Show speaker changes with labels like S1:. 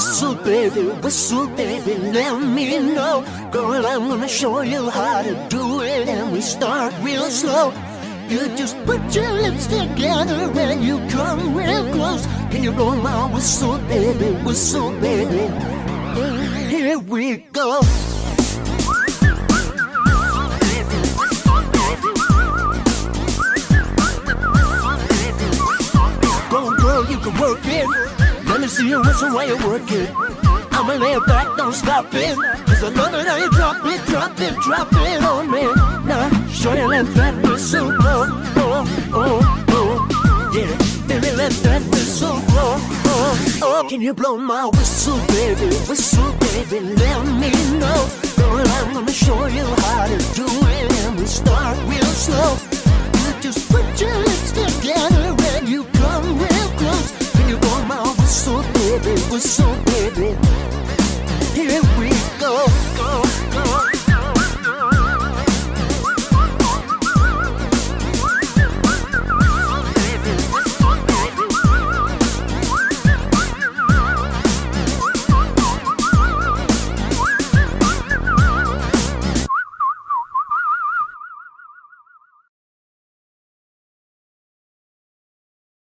S1: whistle, baby, let me know. Girl, I'm gonna show you how to do it, and we start real slow. You just put your lips together and you come real close. Can you blow my whistle, baby, whistle, baby? Here we go. Go, girl, you can work it. Let me see you whistle while you work it. I'ma lay it back, don't stop it. Cause I love it how you drop it on me. Now, show you let that whistle blow. Yeah, baby, let that whistle blow. Can you blow my whistle, baby, let me know. Girl, I'm gonna show you how to do it, and we start real slow. You just put your lips together and you come real close. Can you blow my whistle, baby, whistle, baby? Here we go, go, go.